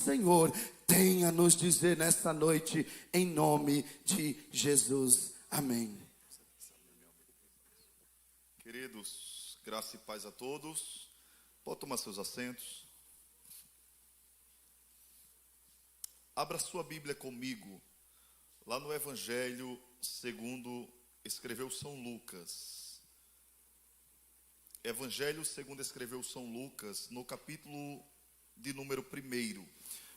Senhor tem a nos dizer nesta noite, em nome de Jesus. Amém. Queridos, graça e paz a todos. Pode tomar seus assentos. Abra sua Bíblia comigo, lá no Evangelho segundo escreveu São Lucas. Evangelho segundo escreveu São Lucas, no capítulo de número 1,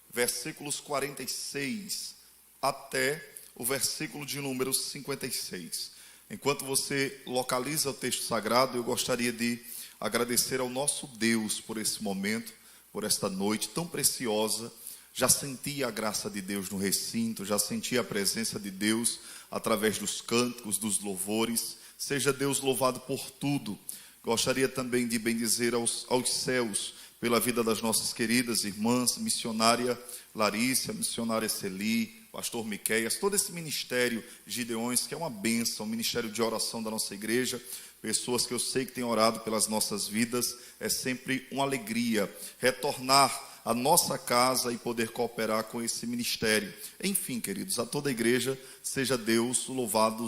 versículos 46 até o versículo de número 56. Enquanto você localiza o texto sagrado, eu gostaria de agradecer ao nosso Deus por esse momento, por esta noite tão preciosa. Já senti a graça de Deus no recinto, já senti a presença de Deus através dos cânticos, dos louvores. Seja Deus louvado por tudo. Gostaria também de bendizer aos céus pela vida das nossas queridas irmãs, missionária Larissa, missionária Celi, pastor Miqueias, todo esse ministério Gideões, que é uma bênção, um ministério de oração da nossa igreja, pessoas que eu sei que têm orado pelas nossas vidas. É sempre uma alegria retornar à nossa casa e poder cooperar com esse ministério. Enfim, queridos, a toda a igreja, seja Deus louvado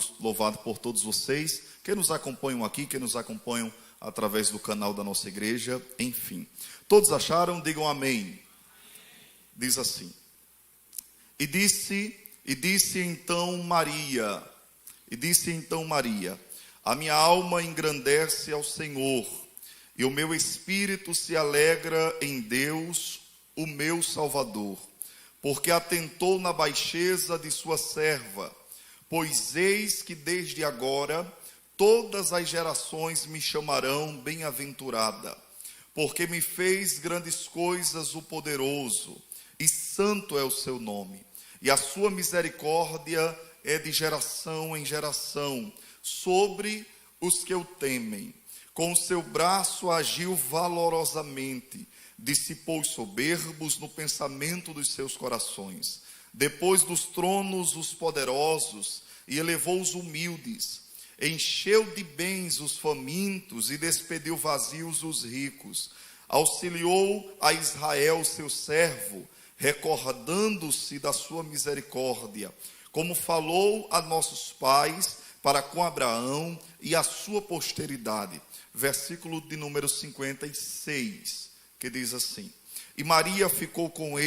por todos vocês, que nos acompanham aqui, que nos acompanham através do canal da nossa igreja, enfim. Todos acharam? Digam amém. Diz assim: E disse então Maria, a minha alma engrandece ao Senhor, e o meu espírito se alegra em Deus, o meu Salvador, porque atentou na baixeza de sua serva. Pois eis que desde agora todas as gerações me chamarão bem-aventurada, porque me fez grandes coisas o poderoso, e santo é o seu nome, e a sua misericórdia é de geração em geração, sobre os que o temem. Com o seu braço agiu valorosamente, dissipou os soberbos no pensamento dos seus corações. Depois dos tronos os poderosos, e elevou os humildes. Encheu de bens os famintos, e despediu vazios os ricos. Auxiliou a Israel, seu servo, recordando-se da sua misericórdia, como falou a nossos pais, para com Abraão e a sua posteridade. Versículo de número 56, que diz assim: E Maria ficou com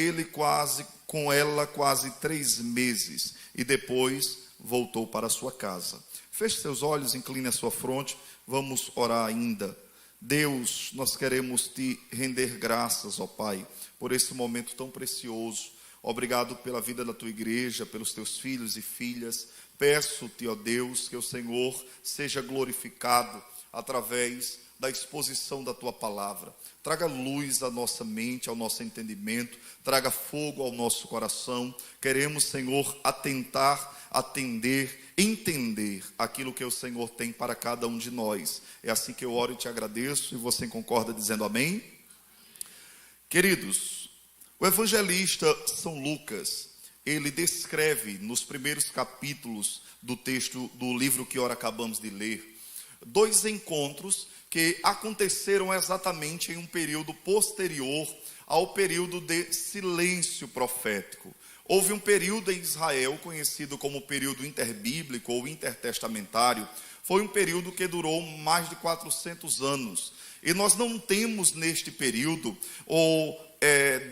ela quase 3 meses, e depois voltou para sua casa. Feche seus olhos, incline a sua fronte, vamos orar ainda. Deus, nós queremos te render graças, ó Pai, por esse momento tão precioso. Obrigado pela vida da tua igreja, pelos teus filhos e filhas. Peço-te, ó Deus, que o Senhor seja glorificado através da exposição da tua palavra. Traga luz à nossa mente, ao nosso entendimento, traga fogo ao nosso coração. Queremos, Senhor, atentar, atender, entender aquilo que o Senhor tem para cada um de nós. É assim que eu oro e te agradeço, e você concorda dizendo amém? Queridos, o evangelista São Lucas, ele descreve nos primeiros capítulos do texto do livro que ora acabamos de ler, 2 encontros que aconteceram exatamente em um período posterior ao período de silêncio profético. Houve um período em Israel conhecido como período interbíblico ou intertestamentário. Foi um período que durou mais de 400 anos. E nós não temos neste período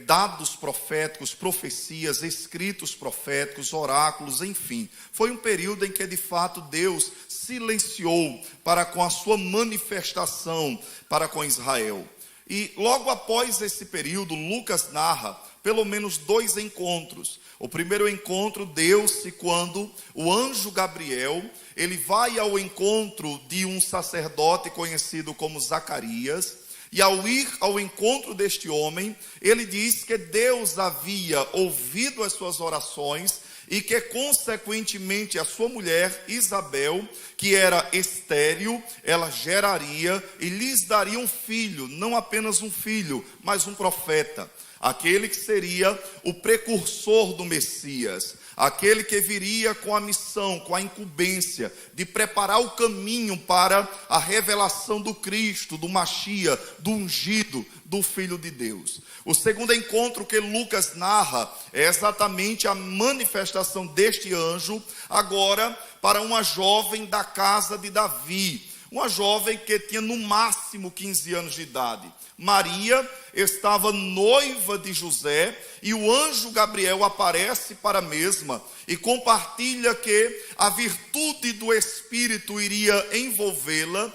dados proféticos, profecias, escritos proféticos, oráculos, enfim. Foi um período em que de fato Deus silenciou para com a sua manifestação para com Israel. E logo após esse período, Lucas narra pelo menos 2 encontros. O primeiro encontro deu-se quando o anjo Gabriel, ele vai ao encontro de um sacerdote conhecido como Zacarias, e ao ir ao encontro deste homem, ele diz que Deus havia ouvido as suas orações e que consequentemente a sua mulher Isabel, que era estéril, ela geraria e lhes daria um filho, não apenas um filho, mas um profeta. aquele que seria o precursor do Messias, aquele que viria com a missão, com a incumbência de preparar o caminho para a revelação do Cristo, do Machia, do ungido, do Filho de Deus. O segundo encontro que Lucas narra é exatamente a manifestação deste anjo, agora para uma jovem da casa de Davi, uma jovem que tinha no máximo 15 anos de idade. Maria estava noiva de José e o anjo Gabriel aparece para a mesma e compartilha que a virtude do Espírito iria envolvê-la,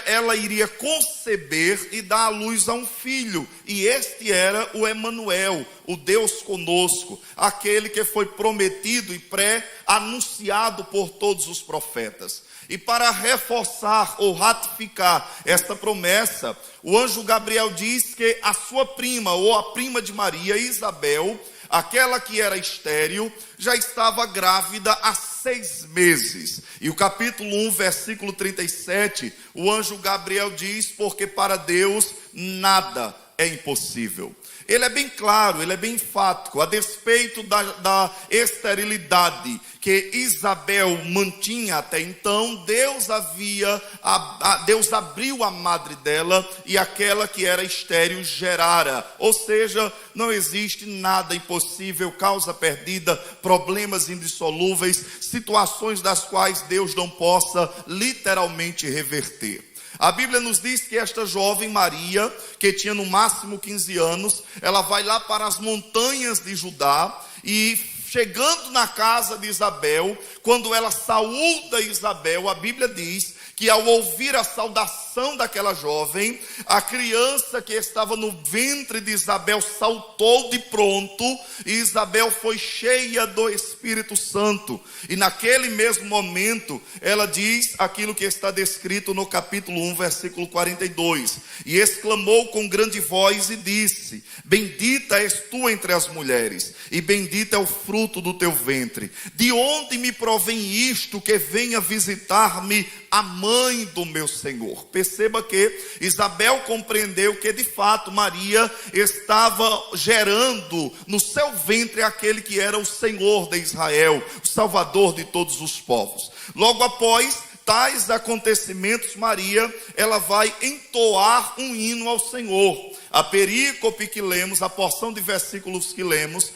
ela iria conceber e dar à luz a um filho, e este era o Emanuel, o Deus conosco, aquele que foi prometido e pré-anunciado por todos os profetas. E para reforçar ou ratificar esta promessa, o anjo Gabriel diz que a sua prima, ou a prima de Maria, Isabel, aquela que era estéril, já estava grávida há 6 meses. E o capítulo 1, versículo 37, o anjo Gabriel diz: porque para Deus nada é impossível. Ele é bem claro, ele é bem enfático, a despeito da esterilidade que Isabel mantinha até então, Deus abriu a madre dela e aquela que era estéril gerara. Ou seja, não existe nada impossível, causa perdida, problemas indissolúveis, situações das quais Deus não possa literalmente reverter. A Bíblia nos diz que esta jovem Maria, que tinha no máximo 15 anos, ela vai lá para as montanhas de Judá e chegando na casa de Isabel, quando ela saúda Isabel, a Bíblia diz que ao ouvir a saudação daquela jovem, a criança que estava no ventre de Isabel saltou de pronto, e Isabel foi cheia do Espírito Santo. E naquele mesmo momento, ela diz aquilo que está descrito no capítulo 1, versículo 42. E exclamou com grande voz e disse: bendita és tu entre as mulheres, e bendito é o fruto do teu ventre. De onde me provém isto que venha visitar-me a mãe do meu Senhor? Perceba que Isabel compreendeu que de fato Maria estava gerando no seu ventre aquele que era o Senhor de Israel, o Salvador de todos os povos. Logo após tais acontecimentos, Maria, ela vai entoar um hino ao Senhor. A perícope que lemos, a porção de versículos que lemos,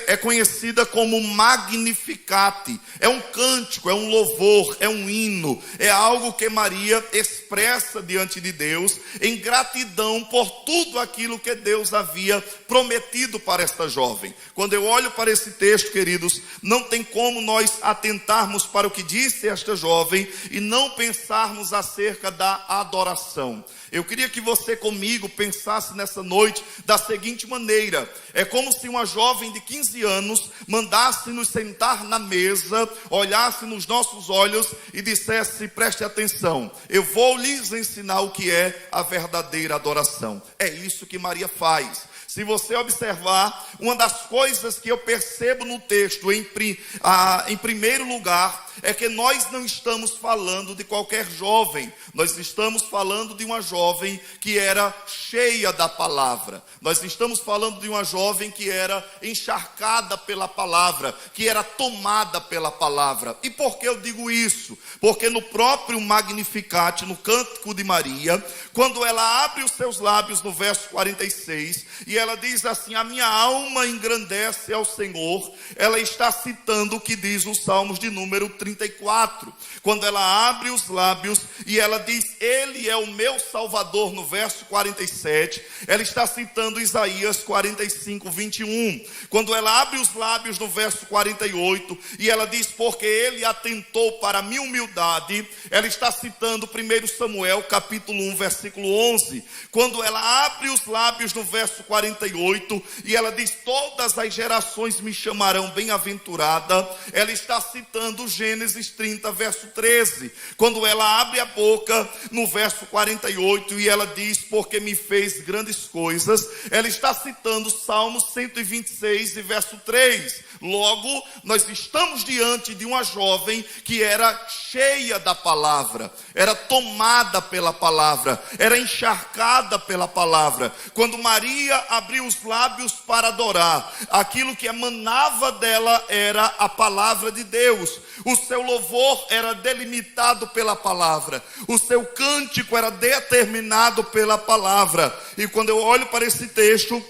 é conhecida como Magnificat. É um cântico, é um louvor, é um hino, é algo que Maria expressa diante de Deus em gratidão por tudo aquilo que Deus havia prometido para esta jovem. Quando eu olho para esse texto, queridos, não tem como nós atentarmos para o que disse esta jovem e não pensarmos acerca da adoração. Eu queria que você comigo pensasse nessa noite da seguinte maneira: é como se uma jovem de 15 anos mandasse nos sentar na mesa, olhasse nos nossos olhos e dissesse: preste atenção, eu vou lhes ensinar o que é a verdadeira adoração. É isso que Maria faz. Se você observar, uma das coisas que eu percebo no texto, em primeiro lugar, é que nós não estamos falando de qualquer jovem. Nós estamos falando de uma jovem que era cheia da palavra. Nós estamos falando de uma jovem que era encharcada pela palavra, que era tomada pela palavra. E por que eu digo isso? Porque no próprio Magnificat, no Cântico de Maria, quando ela abre os seus lábios no verso 46, e ela diz assim: a minha alma engrandece ao Senhor, ela está citando o que diz os Salmos de número 34. Quando ela abre os lábios e ela diz: ele é o meu Salvador, no verso 47, ela está citando Isaías 45, 21. Quando ela abre os lábios no verso 48 e ela diz: porque ele atentou para a minha humildade, ela está citando 1 Samuel capítulo 1, versículo 11. Quando ela abre os lábios no verso 48 e ela diz: todas as gerações me chamarão bem-aventurada, ela está citando Gênesis 30, verso 13. Quando ela abre a boca no verso 48 e ela diz: porque me fez grandes coisas, ela está citando Salmos 126 e verso 3. Logo, nós estamos diante de uma jovem que era cheia da palavra, era tomada pela palavra, era encharcada pela palavra. Quando Maria abria os lábios para adorar. Aquilo que emanava dela era a palavra de Deus. O seu louvor era delimitado pela palavra. O seu cântico era determinado pela palavra. E quando eu olho para esse texto,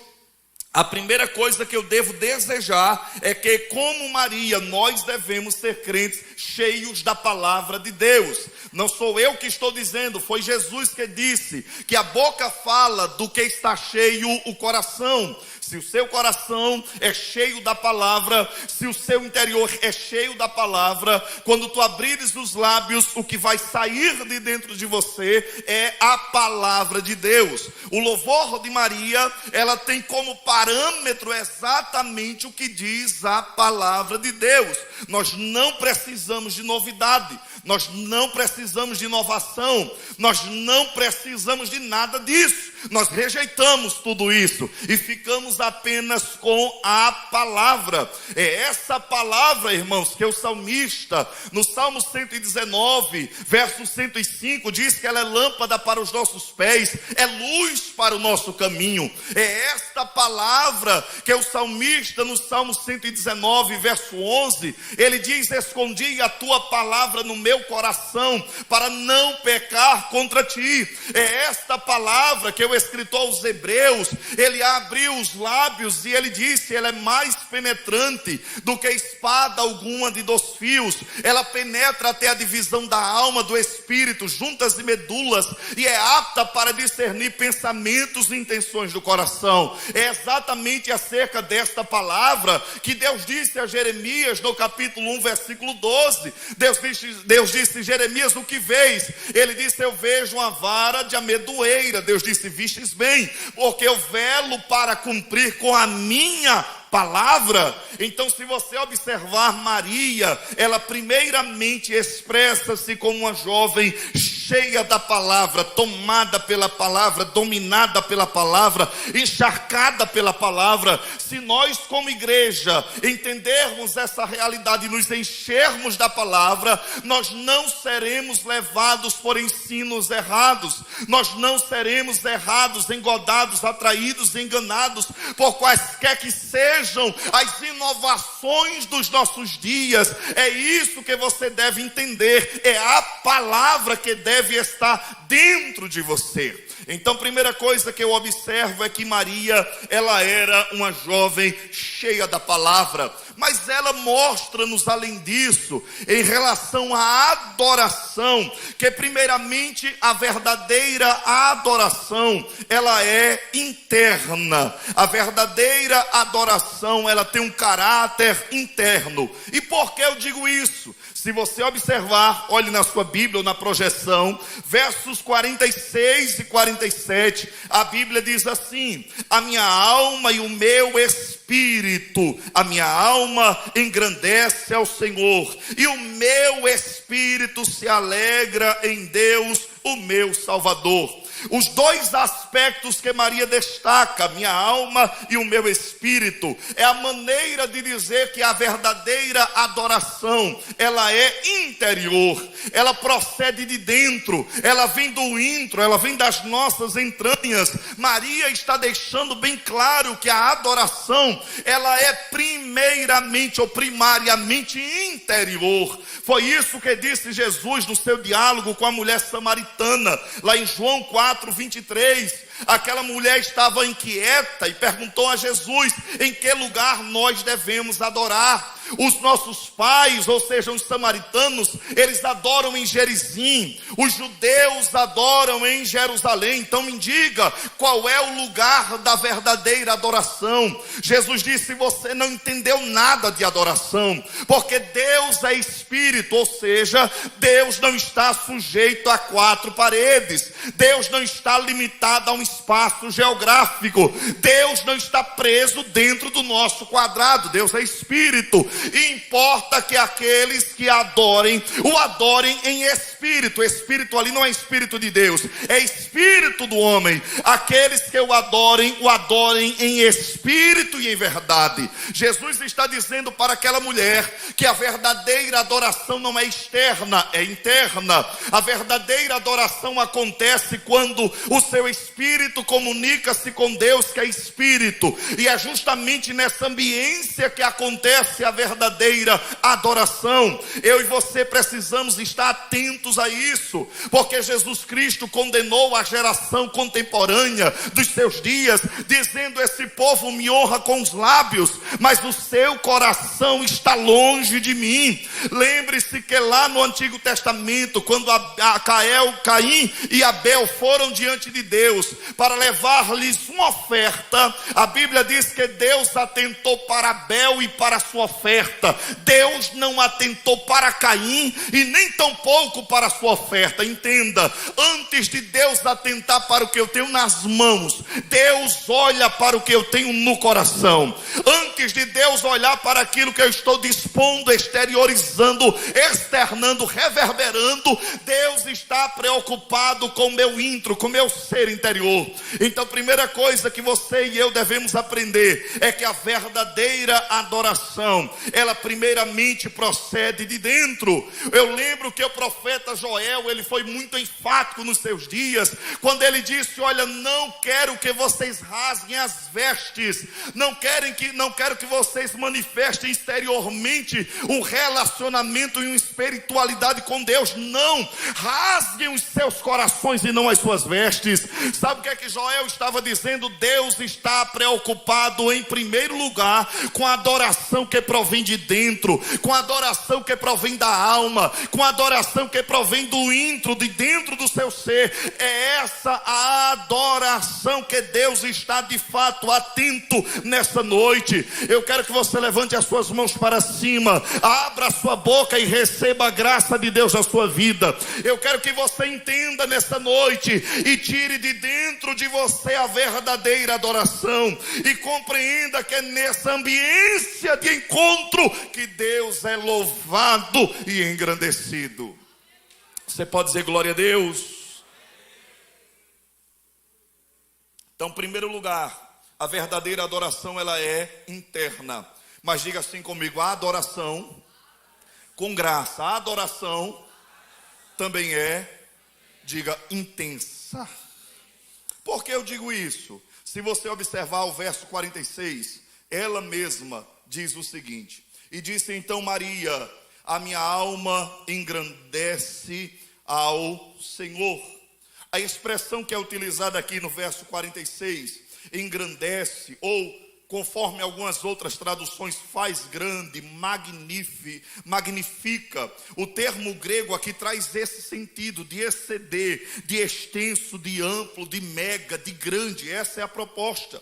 a primeira coisa que eu devo desejar é que, como Maria, nós devemos ser crentes cheios da palavra de Deus. Não sou eu que estou dizendo, foi Jesus que disse que a boca fala do que está cheio o coração. Se o seu coração é cheio da palavra, se o seu interior é cheio da palavra, quando tu abrires os lábios, o que vai sair de dentro de você é a palavra de Deus. O louvor de Maria, ela tem como parâmetro exatamente o que diz a palavra de Deus. Nós não precisamos de novidade, nós não precisamos de inovação, nós não precisamos de nada disso. Nós rejeitamos tudo isso e ficamos apenas com a palavra. É essa palavra, irmãos, que o salmista, no Salmo 119, verso 105, diz que ela é lâmpada para os nossos pés, é luz para o nosso caminho. É esta palavra que o salmista, no Salmo 119, verso 11, ele diz: escondi a tua palavra no meu coração para não pecar contra ti. É esta palavra que o escritor aos Hebreus, ele abriu os lábios e ele disse: ela é mais penetrante do que espada alguma de 2 fios, ela penetra até a divisão da alma, do espírito, juntas e medulas, e é apta para discernir pensamentos e intenções do coração. É exatamente acerca desta palavra que Deus disse a Jeremias no capítulo 1, versículo 12. Deus disse: Jeremias, o que vês? Ele disse: eu vejo uma vara de amendoeira. Deus disse: vistes bem, porque eu velo para cumprir com a minha palavra. Então, se você observar Maria, ela primeiramente expressa-se como uma jovem cheia da palavra, tomada pela palavra, dominada pela palavra, encharcada pela palavra. Se nós, como igreja, entendermos essa realidade e nos enchermos da palavra, nós não seremos levados por ensinos errados, nós não seremos errados, engodados, atraídos, enganados por quaisquer que sejam as inovações dos nossos dias. É isso que você deve entender, é a palavra que deve estar dentro de você. Então, primeira coisa que eu observo é que Maria, ela era uma jovem cheia da palavra, mas ela mostra-nos, além disso, em relação à adoração, que primeiramente a verdadeira adoração, ela é interna. A verdadeira adoração, ela tem um caráter interno. E por que eu digo isso? Se você observar, olhe na sua Bíblia ou na projeção, versos 46 e 47, a Bíblia diz assim: a minha alma e o meu espírito, a minha alma engrandece ao Senhor, e o meu espírito se alegra em Deus, o meu Salvador. Os dois aspectos que Maria destaca, minha alma e o meu espírito, é a maneira de dizer que a verdadeira adoração, ela é interior, ela procede de dentro, ela vem do intro, ela vem das nossas entranhas. Maria está deixando bem claro que a adoração, ela é primeiramente ou primariamente interior. Foi isso que disse Jesus no seu diálogo com a mulher samaritana, lá em João 4:23. Aquela mulher estava inquieta e perguntou a Jesus: em que lugar nós devemos adorar? Os nossos pais, ou seja, os samaritanos, eles adoram em Gerizim, os judeus adoram em Jerusalém. Então me diga, qual é o lugar da verdadeira adoração? Jesus disse: você não entendeu nada de adoração, porque Deus é espírito, ou seja, Deus não está sujeito a 4 paredes, Deus não está limitado a um espaço geográfico, Deus não está preso dentro do nosso quadrado. Deus é espírito, e importa que aqueles que adorem, o adorem em espírito espírito. Espírito ali não é espírito de Deus, é espírito do homem. Aqueles que o adorem em espírito e em verdade. Jesus está dizendo para aquela mulher que a verdadeira adoração não é externa, é interna. A verdadeira adoração acontece quando o seu espírito comunica-se com Deus, que é espírito. E é justamente nessa ambiência que acontece a verdadeira adoração. Eu e você precisamos estar atentos a isso, porque Jesus Cristo condenou a geração contemporânea dos seus dias, dizendo: esse povo me honra com os lábios, mas o seu coração está longe de mim. Lembre-se que lá no Antigo Testamento, quando Caim e Abel foram diante de Deus para levar-lhes uma oferta, a Bíblia diz que Deus atentou para Abel e para a sua oferta. Deus não atentou para Caim e nem tampouco para a sua oferta. Entenda, antes de Deus atentar para o que eu tenho nas mãos, Deus olha para o que eu tenho no coração. Antes de Deus olhar para aquilo que eu estou dispondo, exteriorizando, externando, reverberando, Deus está preocupado com o meu intro, com o meu ser interior. Então, primeira coisa que você e eu devemos aprender é que a verdadeira adoração, ela primeiramente procede de dentro. Eu lembro que o profeta Joel, ele foi muito enfático nos seus dias, quando ele disse: olha, não quero que vocês rasguem as vestes, não quero que vocês manifestem exteriormente um relacionamento e uma espiritualidade com Deus. Não, rasguem os seus corações e não as suas vestes. Sabe o que é que Joel estava dizendo? Deus está preocupado em primeiro lugar com a adoração que provém de dentro, com a adoração que provém da alma, com a adoração que provém do intro, de dentro do seu ser. É essa a adoração que Deus está de fato atento nessa noite. Eu quero que você levante as suas mãos para cima, abra a sua boca e receba a graça de Deus na sua vida. Eu quero que você entenda nessa noite e tire de dentro de você a verdadeira adoração, e compreenda que é nessa ambiência de encontro que Deus é louvado e engrandecido. Você pode dizer glória a Deus? Então, em primeiro lugar, a verdadeira adoração, ela é interna. Mas diga assim comigo: a adoração com graça, a adoração também é, diga, intensa. Por que eu digo isso? Se você observar o verso 46, ela mesma diz o seguinte: e disse então Maria: a minha alma engrandece ao Senhor. A expressão que é utilizada aqui no verso 46, engrandece, ou conforme algumas outras traduções, faz grande, magnifica. O termo grego aqui traz esse sentido de exceder, de extenso, de amplo, de mega, de grande. Essa é a proposta.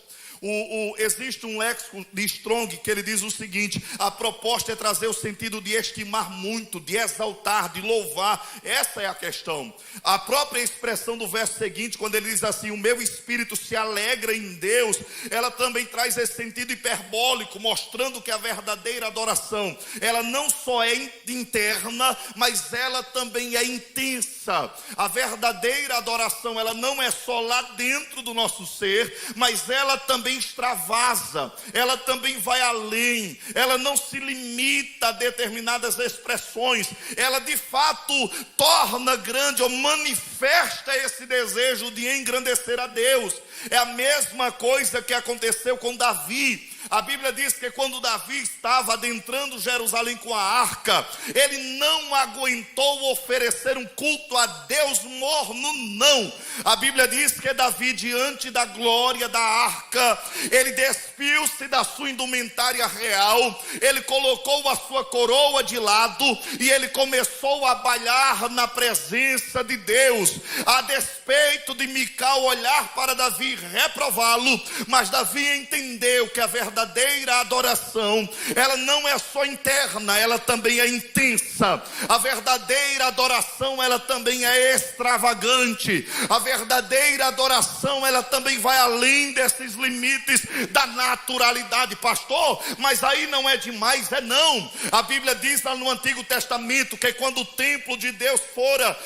Existe um léxico de Strong que ele diz o seguinte: a proposta é trazer o sentido de estimar muito, de exaltar, de louvar. Essa é a questão. A própria expressão do verso seguinte, quando ele diz assim: o meu espírito se alegra em Deus, ela também traz esse sentido hiperbólico, mostrando que a verdadeira adoração, ela não só é interna, mas ela também é intensa. A verdadeira adoração, ela não é só lá dentro do nosso ser, mas ela também extravasa, ela também vai além, ela não se limita a determinadas expressões, ela de fato torna grande ou manifesta esse desejo de engrandecer a Deus. É a mesma coisa que aconteceu com Davi. A Bíblia diz que quando Davi estava adentrando Jerusalém com a arca, ele não aguentou oferecer um culto a Deus morno, não. A Bíblia diz que Davi, diante da glória da arca, ele despiu-se da sua indumentária real, ele colocou a sua coroa de lado e ele começou a bailar na presença de Deus. A despeito de Mical olhar para Davi e reprová-lo, mas Davi entendeu que a verdade verdadeira adoração, ela não é só interna, ela também é intensa. A verdadeira adoração, ela também é extravagante. A verdadeira adoração, ela também vai além desses limites da naturalidade. Pastor, mas aí não é demais? É não. A Bíblia diz lá no Antigo Testamento que quando o templo de Deus fora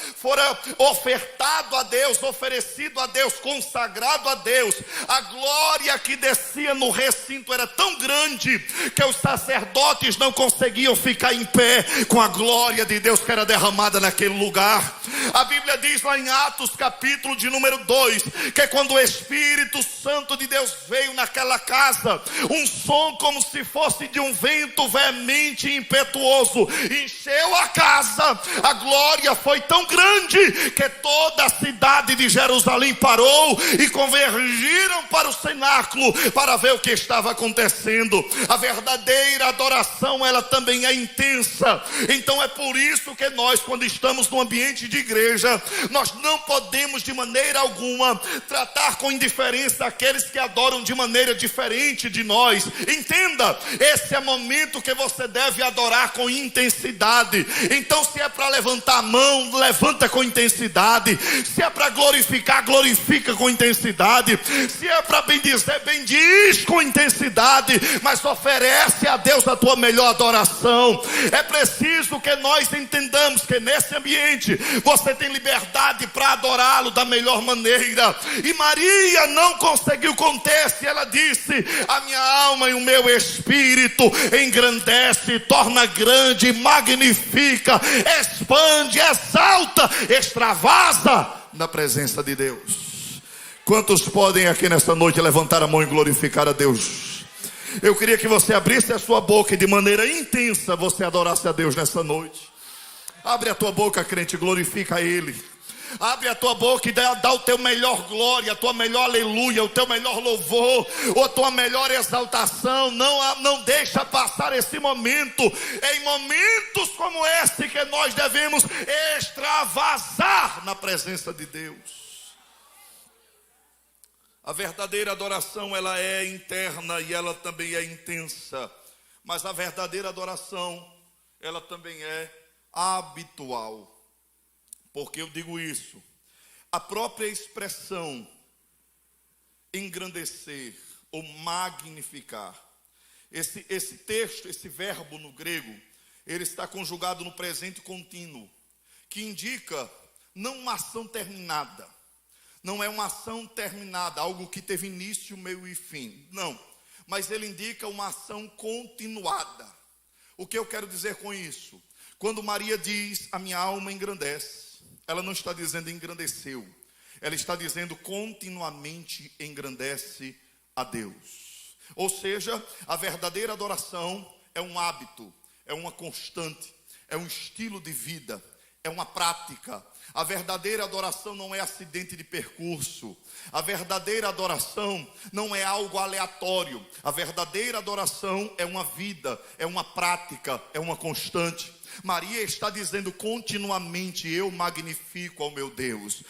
ofertado a Deus, oferecido a Deus, consagrado a Deus, a glória que descia no recinto era tão grande que os sacerdotes não conseguiam ficar em pé com a glória de Deus que era derramada naquele lugar. A Bíblia diz lá em Atos capítulo de número 2, que quando o Espírito Santo de Deus veio naquela casa, um som como se fosse de um vento veemente e impetuoso encheu a casa. A glória foi tão grande que toda a cidade de Jerusalém parou e convergiram para o cenáculo para ver o que estava acontecendo. A verdadeira adoração, ela também é intensa. Então é por isso que nós, quando estamos no ambiente de igreja, nós não podemos de maneira alguma tratar com indiferença aqueles que adoram de maneira diferente de nós. Entenda, esse é o momento que você deve adorar com intensidade. Então, se é para levantar a mão, levanta com intensidade. Se é para glorificar, glorifica com intensidade. Se é para bendizer, bendiz com intensidade, mas oferece a Deus a tua melhor adoração. É preciso que nós entendamos que nesse ambiente você tem liberdade para adorá-lo da melhor maneira. E Maria não conseguiu conter-se. Ela disse: a minha alma e o meu espírito engrandece, torna grande, magnifica, expande, exalta, extravasa na presença de Deus. Quantos podem aqui nesta noite levantar a mão e glorificar a Deus? Eu queria que você abrisse a sua boca e de maneira intensa você adorasse a Deus nessa noite. Abre a tua boca, crente, glorifica a Ele. Abre a tua boca e dá o teu melhor glória, a tua melhor aleluia, o teu melhor louvor, ou a tua melhor exaltação. Não deixa passar esse momento. É em momentos como esse que nós devemos extravasar na presença de Deus. A verdadeira adoração, ela é interna e ela também é intensa. Mas a verdadeira adoração, ela também é habitual. Por que eu digo isso? A própria expressão engrandecer ou magnificar, esse texto, esse verbo no grego, ele está conjugado no presente contínuo, que indica não uma ação terminada. Não é uma ação terminada, algo que teve início, meio e fim. Não, mas ele indica uma ação continuada. O que eu quero dizer com isso? Quando Maria diz, a minha alma engrandece, ela não está dizendo engrandeceu. Ela está dizendo continuamente engrandece a Deus. Ou seja, a verdadeira adoração é um hábito, é uma constante, é um estilo de vida, é uma prática. A verdadeira adoração não é acidente de percurso. A verdadeira adoração não é algo aleatório. A verdadeira adoração é uma vida, é uma prática, é uma constante. Maria está dizendo continuamente, eu magnifico ao meu Deus.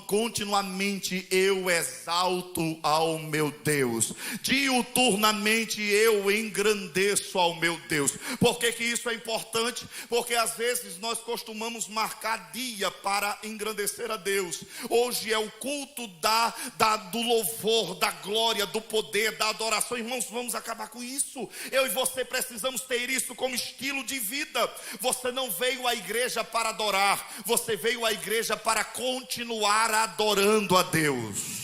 Continuamente eu exalto ao meu Deus. Diuturnamente eu engrandeço ao meu Deus. Por que isso é importante? Porque às vezes nós costumamos marcar dia para engrandecer a Deus. Hoje é o culto do louvor, da glória, do poder, da adoração. Irmãos, vamos acabar com isso. Eu e você precisamos ter isso como estilo de vida. Você não veio à igreja para adorar, você veio à igreja para continuar adorando a Deus.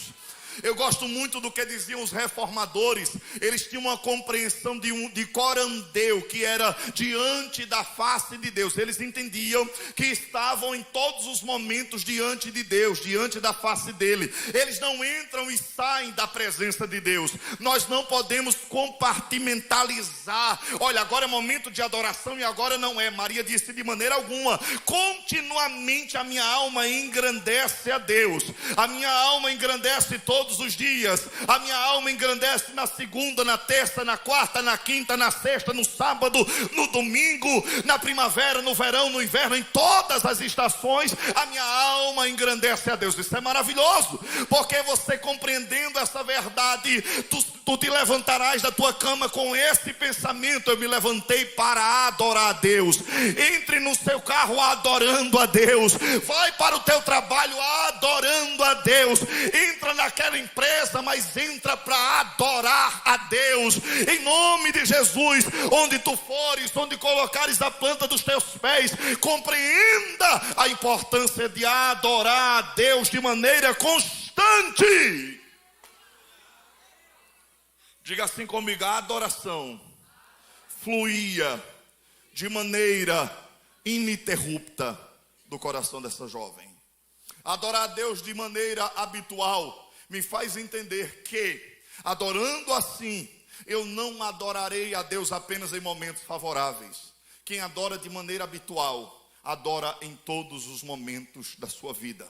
Eu gosto muito do que diziam os reformadores. Eles tinham uma compreensão de corandeu, que era diante da face de Deus. Eles entendiam que estavam em todos os momentos diante de Deus, diante da face dele. Eles não entram e saem da presença de Deus. Nós não podemos compartimentalizar. Olha, agora é momento de adoração e agora não é. Maria disse de maneira alguma. Continuamente a minha alma engrandece a Deus. A minha alma engrandece todos todos os dias. A minha alma engrandece na segunda, na terça, na quarta, na quinta, na sexta, no sábado, no domingo, na primavera, no verão, no inverno, em todas as estações, a minha alma engrandece a Deus. Isso é maravilhoso, porque você compreendendo essa verdade, tu te levantarás da tua cama com esse pensamento: eu me levantei para adorar a Deus. Entre no seu carro adorando a Deus, vai para o teu trabalho adorando a Deus, entra naquela empresa, mas entra para adorar a Deus, em nome de Jesus. Onde tu fores, onde colocares a planta dos teus pés, compreenda a importância de adorar a Deus de maneira constante. Diga assim comigo: a adoração fluía de maneira ininterrupta do coração dessa jovem. Adorar a Deus de maneira habitual me faz entender que, adorando assim, eu não adorarei a Deus apenas em momentos favoráveis. Quem adora de maneira habitual, adora em todos os momentos da sua vida.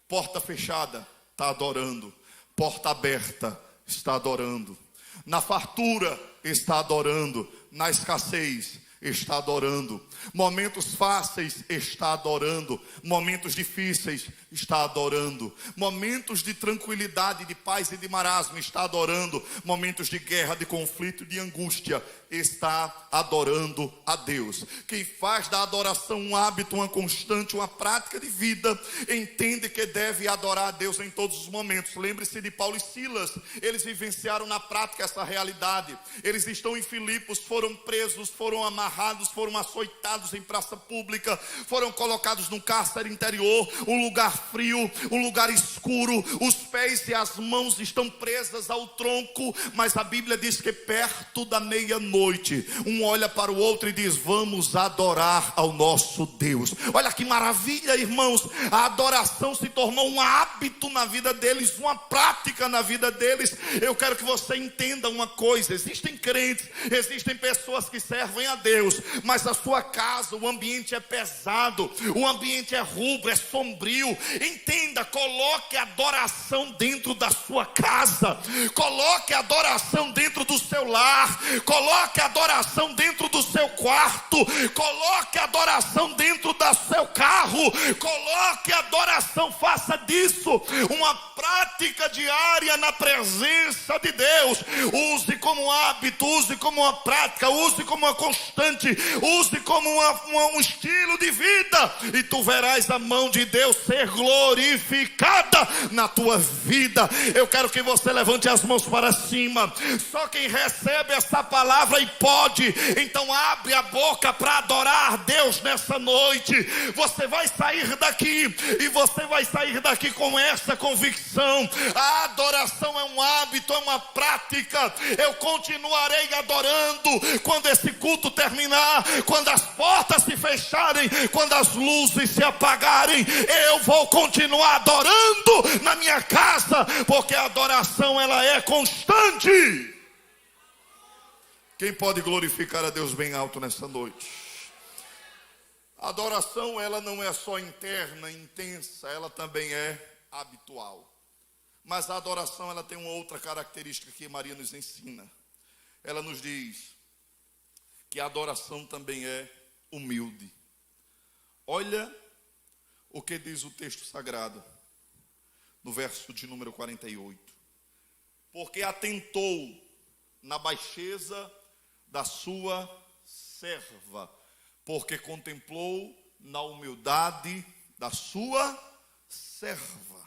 Porta fechada, está adorando. Porta aberta, está adorando. Na fartura, está adorando. Na escassez, está adorando. Momentos fáceis, está adorando. Momentos difíceis, está adorando. Momentos de tranquilidade, de paz e de marasmo, está adorando. Momentos de guerra, de conflito, de angústia, está adorando a Deus. Quem faz da adoração um hábito, uma constante, uma prática de vida, entende que deve adorar a Deus em todos os momentos. Lembre-se de Paulo e Silas, eles vivenciaram na prática essa realidade. Eles estão em Filipos, foram presos, foram amarrados, foram açoitados em praça pública, foram colocados num cárcere interior, um lugar frio, um lugar escuro, os pés e as mãos estão presas ao tronco, mas a Bíblia diz que perto da meia-noite, um olha para o outro e diz: vamos adorar ao nosso Deus. Olha que maravilha, irmãos, a adoração se tornou um hábito na vida deles, uma prática na vida deles. Eu quero que você entenda uma coisa: existem crentes, existem pessoas que servem a Deus, mas a sua casa, o ambiente é pesado, o ambiente é rubro, é sombrio. Entenda, coloque adoração dentro da sua casa, coloque adoração dentro do seu lar, coloque adoração dentro do seu quarto, coloque adoração dentro do seu carro, coloque adoração, faça disso uma prática diária na presença de Deus. Use como hábito, use como uma prática, use como uma constante, use como um estilo de vida, e tu verás a mão de Deus ser glorificada na tua vida. Eu quero que você levante as mãos para cima. Só quem recebe essa palavra e pode, então abre a boca para adorar a Deus nessa noite. Você vai sair daqui, e você vai sair daqui com essa convicção: a adoração é um hábito, é uma prática. Eu continuarei adorando quando esse culto terminar, quando as portas se fecharem, quando as luzes se apagarem, eu vou continuar adorando na minha casa, porque a adoração, ela é constante. Quem pode glorificar a Deus bem alto nessa noite? A adoração, ela não é só interna, intensa, ela também é habitual. Mas a adoração, ela tem uma outra característica que Maria nos ensina. Ela nos diz que a adoração também é humilde. Olha o que diz o texto sagrado, no verso de número 48. Porque atentou na baixeza da sua serva, porque contemplou na humildade da sua serva.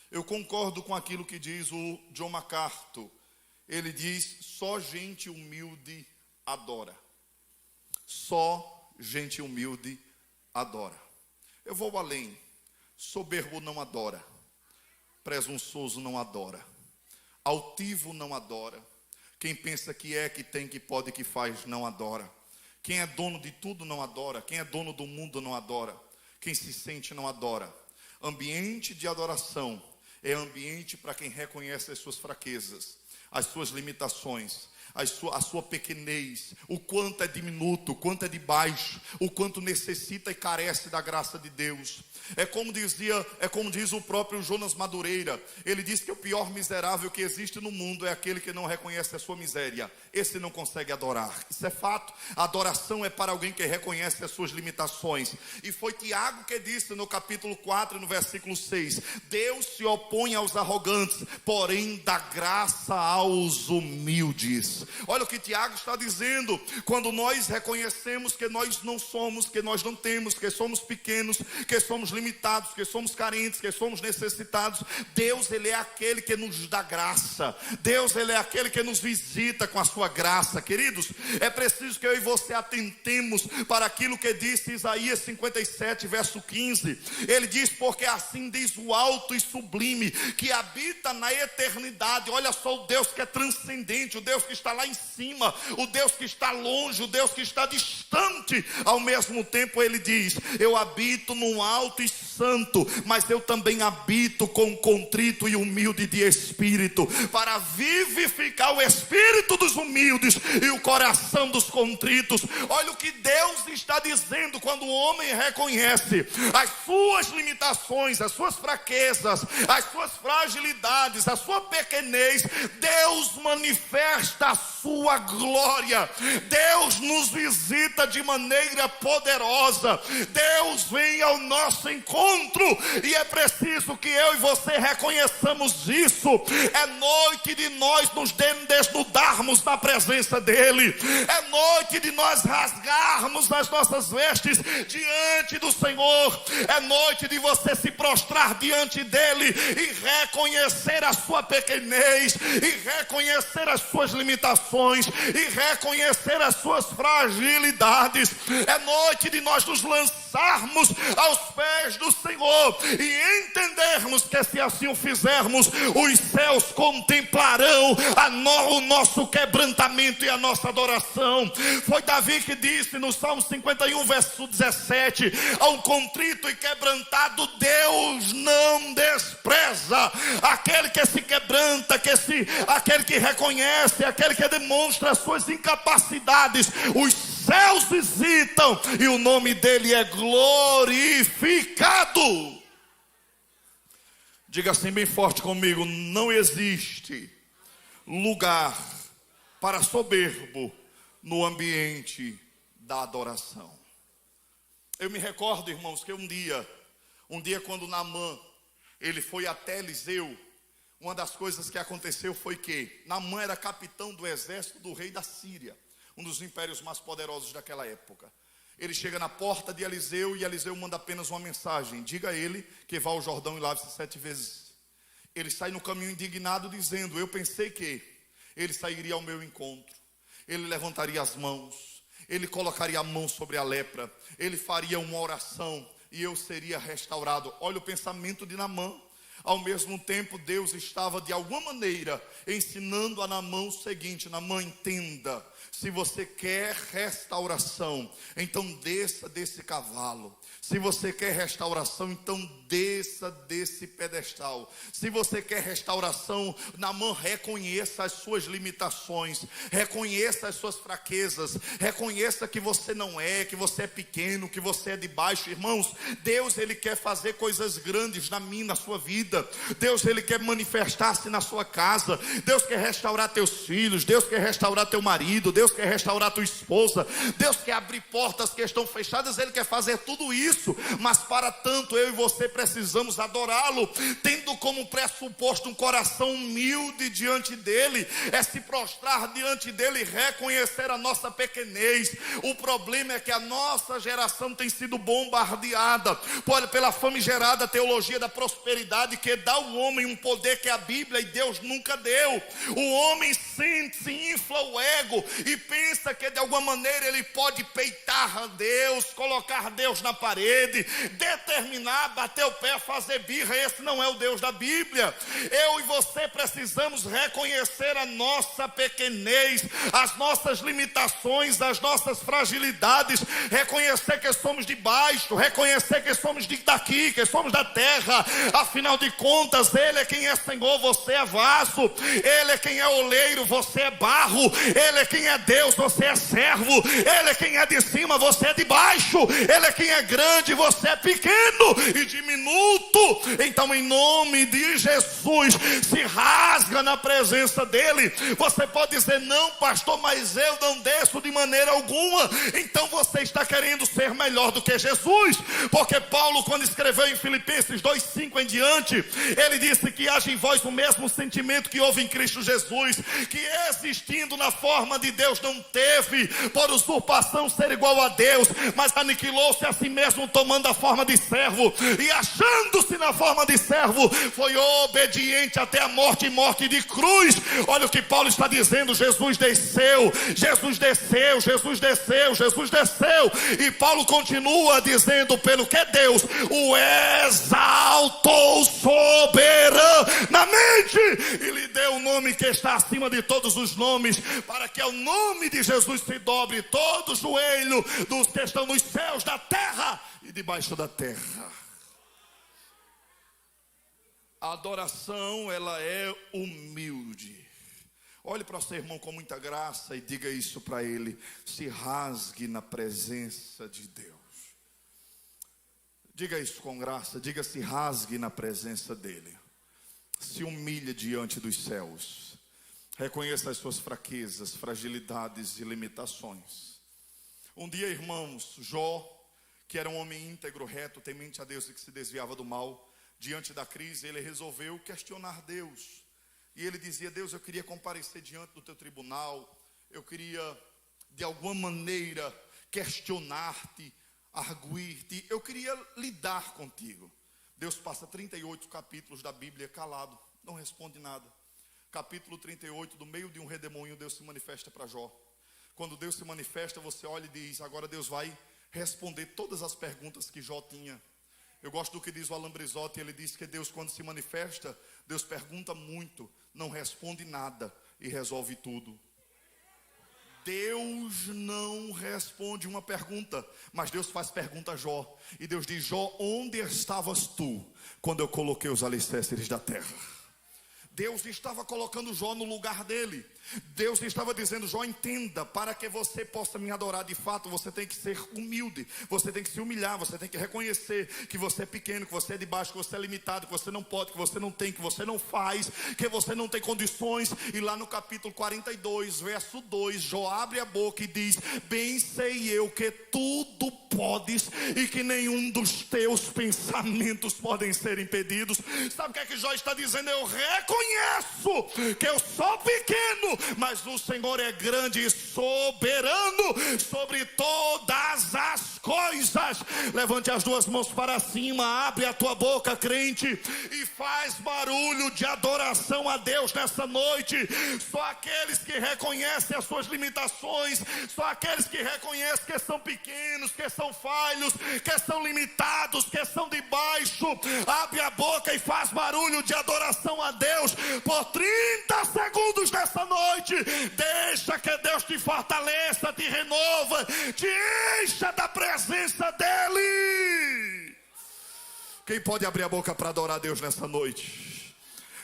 Eu concordo com aquilo que diz o John MacArthur. Ele diz: só gente humilde adora. Só gente humilde adora. Eu vou além. Soberbo não adora. Presunçoso não adora. Altivo não adora. Quem pensa que é, que tem, que pode, que faz, não adora. Quem é dono de tudo não adora. Quem é dono do mundo não adora. Quem se sente não adora. Ambiente de adoração é ambiente para quem reconhece as suas fraquezas, as suas limitações. a sua pequenez, o quanto é diminuto, o quanto é de baixo, o quanto necessita e carece da graça de Deus. É como diz o próprio Jonas Madureira. Ele diz que o pior miserável que existe no mundo é aquele que não reconhece a sua miséria. Esse não consegue adorar. Isso é fato. A adoração é para alguém que reconhece as suas limitações. E foi Tiago que disse no capítulo 4, no versículo 6: Deus se opõe aos arrogantes, porém dá graça aos humildes. Olha o que Tiago está dizendo. Quando nós reconhecemos que nós não somos, que nós não temos, que somos pequenos, que somos limitados, que somos carentes, que somos necessitados, Deus, Ele é aquele que nos dá graça. Deus, Ele é aquele que nos visita com a sua graça. Queridos, é preciso que eu e você atentemos para aquilo que disse Isaías 57, verso 15. Ele diz: porque assim diz o alto e sublime, que habita na eternidade. Olha só o Deus que é transcendente, o Deus que está lá em cima, o Deus que está longe, o Deus que está distante. Ao mesmo tempo Ele diz: eu habito num alto e santo, mas eu também habito com contrito e humilde de espírito, para vivificar o espírito dos humildes e o coração dos contritos. Olha o que Deus está dizendo. Quando o homem reconhece as suas limitações, as suas fraquezas, as suas fragilidades, a sua pequenez, Deus manifesta a sua glória. Deus nos visita de maneira poderosa. Deus vem ao nosso encontro, e é preciso que eu e você reconheçamos isso. É noite de nós nos desnudarmos na presença dEle. É noite de nós rasgarmos as nossas vestes diante do Senhor. É noite de você se prostrar diante dEle e reconhecer a sua pequenez, e reconhecer as suas limitações, e reconhecer as suas fragilidades. É noite de nós nos lançarmos aos pés do Senhor e entendermos que, se assim o fizermos, os céus contemplarão o nosso quebrantamento e a nossa adoração. Foi Davi que disse no Salmo 51, verso 17: ao contrito e quebrantado Deus não despreza. Aquele que se quebranta, aquele que reconhece, aquele que demonstra as suas incapacidades, os céus visitam e o nome dele é glorificado. Diga assim bem forte comigo: não existe lugar para soberbo no ambiente da adoração. Eu me recordo, irmãos, que um dia quando Naamã, ele foi até Eliseu, uma das coisas que aconteceu foi que Naamã era capitão do exército do rei da Síria, um dos impérios mais poderosos daquela época. Ele chega na porta de Eliseu e Eliseu manda apenas uma mensagem: diga a ele que vá ao Jordão e lave-se 7 vezes. Ele sai no caminho indignado dizendo: eu pensei que ele sairia ao meu encontro, ele levantaria as mãos, ele colocaria a mão sobre a lepra, ele faria uma oração e eu seria restaurado. Olha o pensamento de Naamã. Ao mesmo tempo, Deus estava de alguma maneira ensinando a Naamã o seguinte: Naamã, entenda, se você quer restauração, então desça desse cavalo. Se você quer restauração, então desça desse pedestal. Se você quer restauração, Naamã, reconheça as suas limitações, reconheça as suas fraquezas, reconheça que você não é, que você é pequeno, que você é de baixo. Irmãos, Deus, Ele quer fazer coisas grandes na minha, na sua vida. Deus, Ele quer manifestar-se na sua casa. Deus quer restaurar teus filhos, Deus quer restaurar teu marido, Deus quer restaurar tua esposa, Deus quer abrir portas que estão fechadas. Ele quer fazer tudo isso. Mas para tanto eu e você precisamos adorá-lo, tendo como pressuposto um coração humilde diante dele. É se prostrar diante dele e reconhecer a nossa pequenez. O problema é que a nossa geração tem sido bombardeada pela famigerada teologia da prosperidade, que dá ao homem um poder que a Bíblia e Deus nunca deu. O homem se infla o ego e pensa que de alguma maneira ele pode peitar a Deus, colocar Deus na parede, determinar, bater o pé, fazer birra. Esse não é o Deus da Bíblia. Eu e você precisamos reconhecer a nossa pequenez, as nossas limitações, as nossas fragilidades, reconhecer que somos de baixo, reconhecer que somos daqui, que somos da terra. Afinal de contas, Ele é quem é Senhor, você é vaso. Ele é quem é oleiro, você é barro. Ele é quem é Deus, você é servo. Ele é quem é de cima, você é de baixo. Ele é quem é grande, você é pequeno e diminuto. Então, em nome de Jesus, se rasga na presença dEle. Você pode dizer: não, pastor, mas eu não desço de maneira alguma. Então você está querendo ser melhor do que Jesus, porque Paulo, quando escreveu em Filipenses 2:5 em diante, ele disse que haja em vós o mesmo sentimento que houve em Cristo Jesus, que existindo na forma de Deus, não teve por usurpação ser igual a Deus, mas aniquilou-se a si mesmo, tomando a forma de servo, e achando-se na forma de servo, foi obediente até a morte, e morte de cruz. Olha o que Paulo está dizendo: Jesus desceu, Jesus desceu, Jesus desceu, Jesus desceu. E Paulo continua dizendo: pelo que Deus o exaltou soberanamente e lhe deu o nome que está acima de todos os nomes, para que ao nome de Jesus se dobre todo o joelho dos que estão nos céus, da terra e debaixo da terra. A adoração, ela é humilde. Olhe para o seu irmão com muita graça e diga isso para ele: se rasgue na presença de Deus. Diga isso com graça, diga: se rasgue na presença dele. Se humilhe diante dos céus. Reconheça as suas fraquezas, fragilidades e limitações. Um dia, irmãos, Jó, que era um homem íntegro, reto, temente a Deus e que se desviava do mal, diante da crise, ele resolveu questionar Deus. E ele dizia: Deus, eu queria comparecer diante do teu tribunal, eu queria de alguma maneira questionar-te, arguir-te, eu queria lidar contigo. Deus passa 38 capítulos da Bíblia calado, não responde nada. Capítulo 38, do meio de um redemoinho, Deus se manifesta para Jó. Quando Deus se manifesta, você olha e diz: agora Deus vai responder todas as perguntas que Jó tinha. Eu gosto do que diz o Alain Brizotti. Ele diz que Deus, quando se manifesta, Deus pergunta muito, não responde nada e resolve tudo. Deus não responde uma pergunta, mas Deus faz pergunta a Jó. E Deus diz: Jó, onde estavas tu quando eu coloquei os alicerces da terra? Deus estava colocando Jó no lugar dele. Deus estava dizendo: Jó, entenda, para que você possa me adorar de fato, você tem que ser humilde, você tem que se humilhar, você tem que reconhecer que você é pequeno, que você é de baixo, que você é limitado, que você não pode, que você não tem, que você não faz, que você não tem condições. E lá no capítulo 42, verso 2, Jó abre a boca e diz: bem sei eu que tudo podes e que nenhum dos teus pensamentos podem ser impedidos. Sabe o que é que Jó está dizendo? Eu reconheço que eu sou pequeno, mas o Senhor é grande e soberano sobre todas as coisas. Levante as duas mãos para cima, abre a tua boca, crente, e faz barulho de adoração a Deus nessa noite. Só aqueles que reconhecem as suas limitações, só aqueles que reconhecem que são pequenos, que são falhos, que são limitados, que são de baixo, abre a boca e faz barulho de adoração a Deus por 30 segundos nessa noite. Deixa que Deus te fortaleça, te renova, te encha da presença dEle. Quem pode abrir a boca para adorar a Deus nessa noite?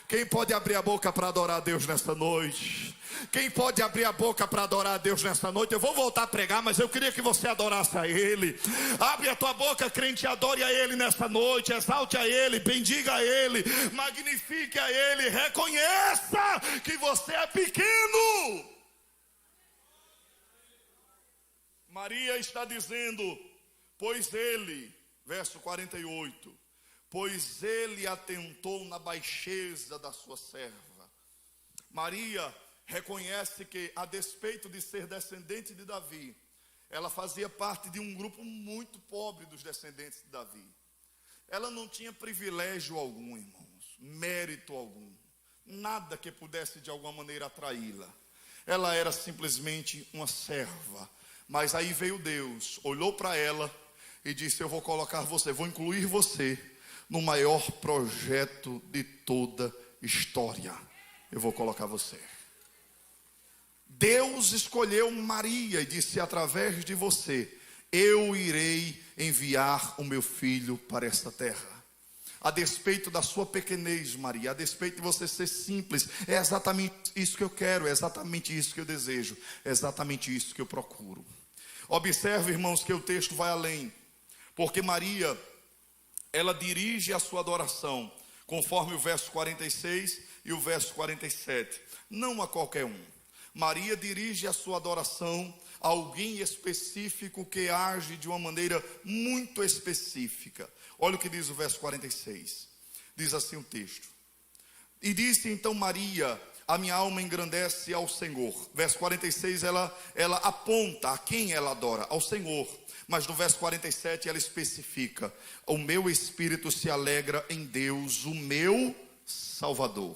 Quem pode abrir a boca para adorar a Deus nessa noite? Quem pode abrir a boca para adorar a Deus nessa noite? Eu vou voltar a pregar, mas eu queria que você adorasse a Ele. Abre a tua boca, crente, adore a Ele nessa noite. Exalte a Ele, bendiga a Ele, magnifique a Ele. Reconheça que você é pequeno. Maria está dizendo: pois Ele, verso 48, pois Ele atentou na baixeza da sua serva. Maria reconhece que, a despeito de ser descendente de Davi, ela fazia parte de um grupo muito pobre dos descendentes de Davi. Ela não tinha privilégio algum, irmãos, mérito algum, nada que pudesse de alguma maneira atraí-la. Ela era simplesmente uma serva. Mas aí veio Deus, olhou para ela e disse: eu vou colocar você, vou incluir você no maior projeto de toda história. Eu vou colocar você. Deus escolheu Maria e disse: através de você eu irei enviar o meu filho para esta terra. a despeito da sua pequenez, Maria, a despeito de você ser simples, é exatamente isso que eu quero, é exatamente isso que eu desejo, é exatamente isso que eu procuro. Observe, irmãos, que o texto vai além, porque Maria, ela dirige a sua adoração, conforme o verso 46 e o verso 47, não a qualquer um. Maria dirige a sua adoração a alguém específico que age de uma maneira muito específica. Olha o que diz o verso 46. Diz assim o texto: e disse então Maria: a minha alma engrandece ao Senhor. Verso 46, ela aponta a quem ela adora, ao Senhor. Mas no verso 47 ela especifica: o meu espírito se alegra em Deus, o meu Salvador.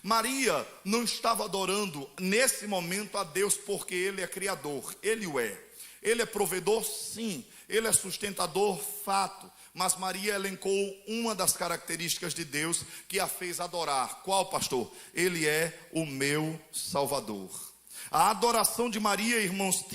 Maria não estava adorando nesse momento a Deus porque Ele é criador, Ele o é. Ele é provedor, sim. Ele é sustentador, fato. Mas Maria elencou uma das características de Deus que a fez adorar. Qual, pastor? Ele é o meu Salvador. A adoração de Maria, irmãos,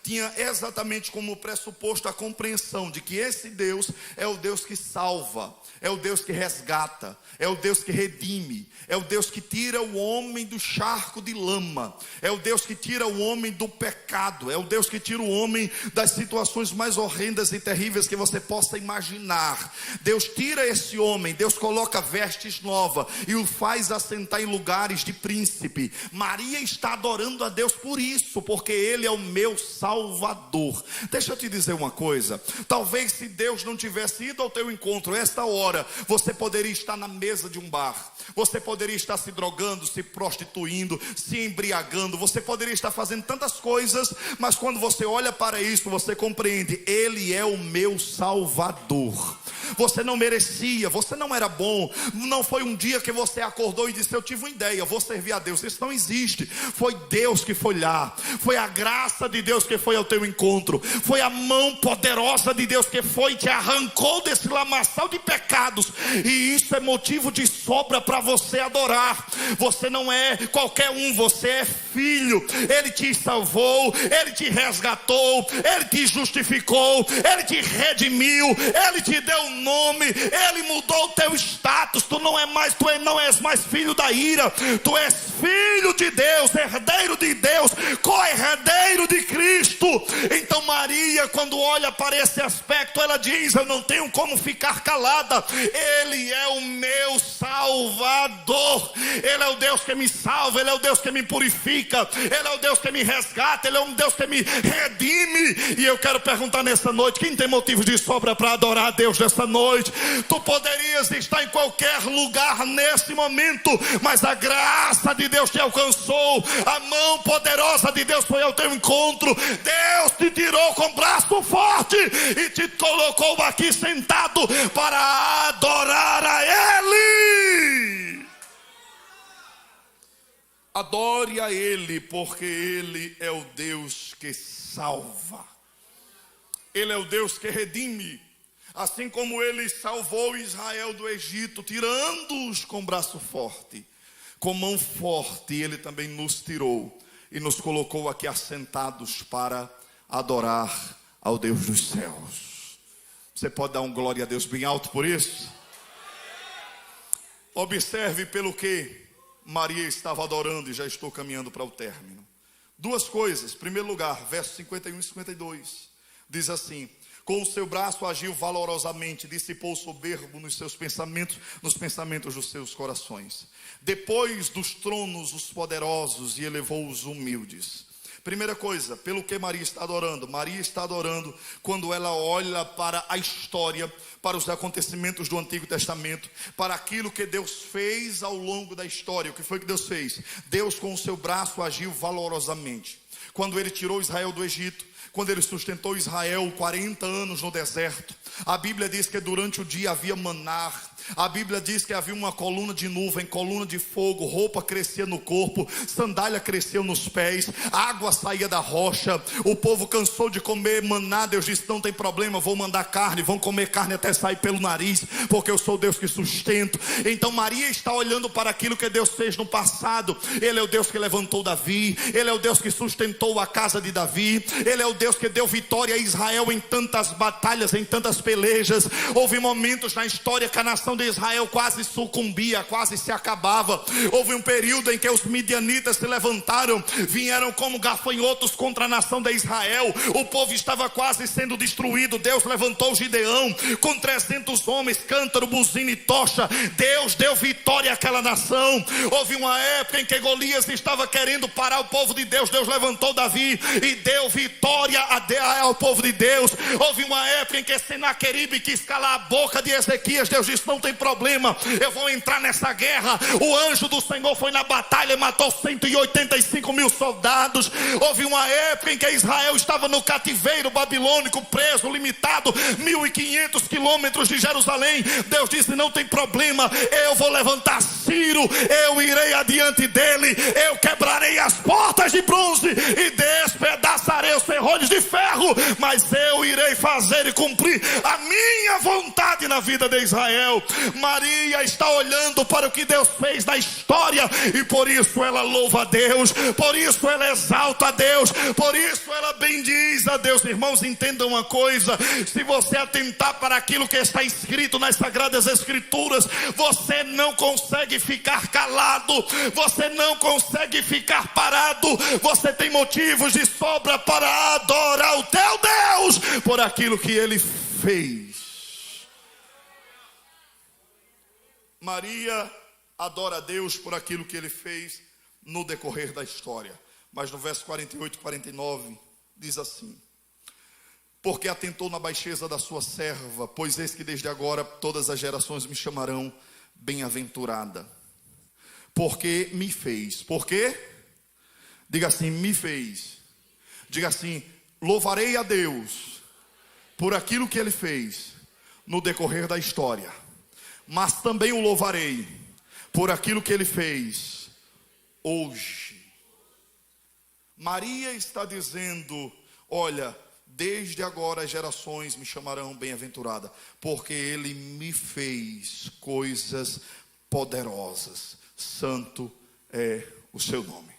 tinha exatamente como pressuposto a compreensão de que esse Deus é o Deus que salva, é o Deus que resgata, é o Deus que redime, é o Deus que tira o homem do charco de lama, é o Deus que tira o homem do pecado, é o Deus que tira o homem das situações mais horrendas e terríveis que você possa imaginar. Deus tira esse homem, Deus coloca vestes novas e o faz assentar em lugares de príncipe. Maria está adorando a Deus por isso, porque Ele é o meu Salvador. Deixa eu te dizer uma coisa: talvez se Deus não tivesse ido ao teu encontro esta hora, você poderia estar na mesa de um bar, você poderia estar se drogando, se prostituindo, se embriagando, você poderia estar fazendo tantas coisas, mas quando você olha para isso, você compreende: Ele é o meu Salvador. Você não merecia, você não era bom, não foi um dia que você acordou e disse: eu tive uma ideia, vou servir a Deus. Isso não existe. Foi Deus que foi lá, foi a graça de Deus que foi ao teu encontro, foi a mão poderosa de Deus que foi e te arrancou desse lamaçal de pecados, e isso é motivo de sobra para você adorar. Você não é qualquer um, você é filho. Ele te salvou, Ele te resgatou, Ele te justificou, Ele te redimiu, Ele te deu um nome, Ele mudou o teu status. Tu não és mais filho da ira, tu és filho de Deus, herdeiro de Deus, co-herdeiro de Cristo. Então Maria, quando olha para esse aspecto, ela diz: eu não tenho como ficar calada. Ele é o meu Salvador, Ele é o Deus que me salva, Ele é o Deus que me purifica, Ele é o Deus que me resgata, Ele é um Deus que me redime. E eu quero perguntar nessa noite: quem tem motivos de sobra para adorar a Deus nessa noite? Tu poderias estar em qualquer lugar nesse momento, mas a graça de Deus te alcançou, a mão poderosa de Deus foi ao teu encontro. Deus te tirou com braço forte e te colocou aqui sentado para adorar a Ele. Adore a Ele, porque Ele é o Deus que salva, Ele é o Deus que redime. Assim como Ele salvou Israel do Egito, tirando-os com braço forte, com mão forte, Ele também nos tirou e nos colocou aqui assentados para adorar ao Deus dos céus. Você pode dar um glória a Deus bem alto por isso? Observe pelo que Maria estava adorando, e já estou caminhando para o término. Duas coisas. Em primeiro lugar, versos 51 e 52, diz assim: com o seu braço agiu valorosamente, dissipou o soberbo nos seus pensamentos, nos pensamentos dos seus corações. Depois dos tronos os poderosos e elevou os humildes. Primeira coisa, pelo que Maria está adorando. Maria está adorando quando ela olha para a história, para os acontecimentos do Antigo Testamento, para aquilo que Deus fez ao longo da história. O que foi que Deus fez? Deus com o seu braço agiu valorosamente. Quando Ele tirou Israel do Egito, quando Ele sustentou Israel 40 anos no deserto, a Bíblia diz que durante o dia havia maná. A Bíblia diz que havia uma coluna de nuvem, coluna de fogo, roupa crescia no corpo, sandália cresceu nos pés, água saía da rocha. O povo cansou de comer maná. Deus disse: não tem problema, vou mandar carne, vão comer carne até sair pelo nariz, porque eu sou Deus que sustento. Então Maria está olhando para aquilo que Deus fez no passado. Ele é o Deus que levantou Davi, Ele é o Deus que sustentou a casa de Davi, Ele é o Deus que deu vitória a Israel em tantas batalhas, em tantas pelejas. Houve momentos na história que a nação de Israel quase sucumbia, quase se acabava. Houve um período em que os midianitas se levantaram, vieram como gafanhotos contra a nação de Israel. O povo estava quase sendo destruído. Deus levantou Gideão com 300 homens, cântaro, buzina e tocha. Deus deu vitória àquela nação. Houve uma época em que Golias estava querendo parar o povo de Deus. Deus levantou Davi e deu vitória ao povo de Deus. Houve uma época em que Senaqueribe quis calar a boca de Ezequias. Deus disse: não tem problema, eu vou entrar nessa guerra. O anjo do Senhor foi na batalha e matou 185 mil soldados. Houve uma época em que Israel estava no cativeiro babilônico, preso, limitado 1.500 quilômetros de Jerusalém. Deus disse: não tem problema, eu vou levantar Ciro, eu irei adiante dele, eu quebrarei as portas de bronze e despedaçarei os ferrolhos de ferro, mas eu irei fazer e cumprir a minha vontade na vida de Israel. Maria está olhando para o que Deus fez na história e por isso ela louva a Deus, por isso ela exalta a Deus, por isso ela bendiz a Deus. Irmãos, entendam uma coisa: se você atentar para aquilo que está escrito nas Sagradas Escrituras, você não consegue ficar calado, você não consegue ficar parado, você tem motivos de sobra para adorar o teu Deus por aquilo que Ele fez. Maria adora a Deus por aquilo que Ele fez no decorrer da história. Mas no verso 48 e 49 diz assim: porque atentou na baixeza da sua serva, pois eis que desde agora todas as gerações me chamarão bem-aventurada. Porque me fez. Por quê? Diga assim: me fez. Diga assim: louvarei a Deus por aquilo que Ele fez no decorrer da história, mas também o louvarei por aquilo que Ele fez hoje. Maria está dizendo: olha, desde agora as gerações me chamarão bem-aventurada, porque Ele me fez coisas poderosas. Santo é o seu nome.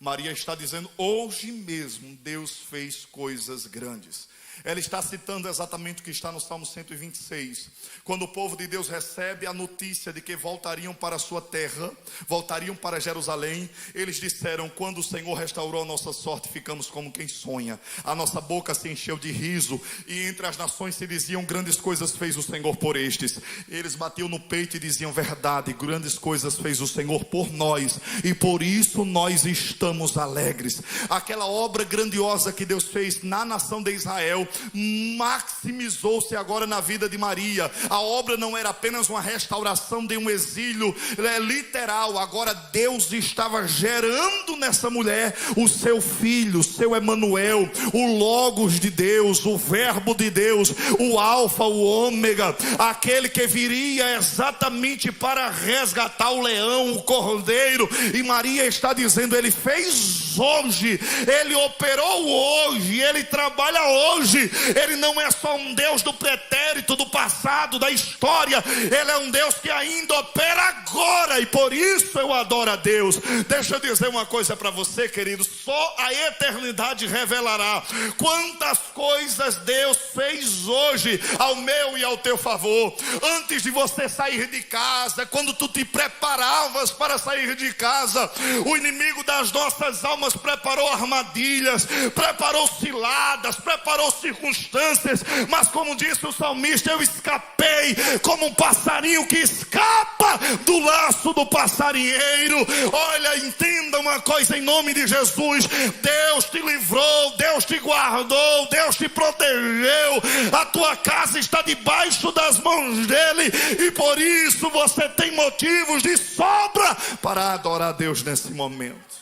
Maria está dizendo: hoje mesmo Deus fez coisas grandes. Ela está citando exatamente o que está no Salmo 126, quando o povo de Deus recebe a notícia de que voltariam para a sua terra, voltariam para Jerusalém. Eles disseram: quando o Senhor restaurou a nossa sorte, ficamos como quem sonha, a nossa boca se encheu de riso, e entre as nações se diziam: grandes coisas fez o Senhor por estes. Eles batiam no peito e diziam: verdade, grandes coisas fez o Senhor por nós, e por isso nós estamos alegres. Aquela obra grandiosa que Deus fez na nação de Israel maximizou-se agora na vida de Maria. A obra não era apenas uma restauração de um exílio literal. Agora Deus estava gerando nessa mulher o seu filho, o seu Emanuel, o Logos de Deus, o Verbo de Deus, o Alfa, o Ômega, aquele que viria exatamente para resgatar o leão, o cordeiro. E Maria está dizendo: Ele fez hoje, Ele operou hoje, Ele trabalha hoje. Ele não é só um Deus do pretérito, do passado, da história. Ele é um Deus que ainda opera agora, e por isso eu adoro a Deus. Deixa eu dizer uma coisa para você, querido: só a eternidade revelará quantas coisas Deus fez hoje ao meu e ao teu favor. Antes de você sair de casa, quando tu te preparavas para sair de casa, o inimigo das nossas almas preparou armadilhas, preparou ciladas, preparou circunstâncias, mas como disse o salmista: eu escapei como um passarinho que escapa do laço do passarinheiro. Olha, entenda uma coisa em nome de Jesus: Deus te livrou, Deus te guardou, Deus te protegeu. A tua casa está debaixo das mãos dele, e por isso você tem motivos de sobra para adorar a Deus nesse momento.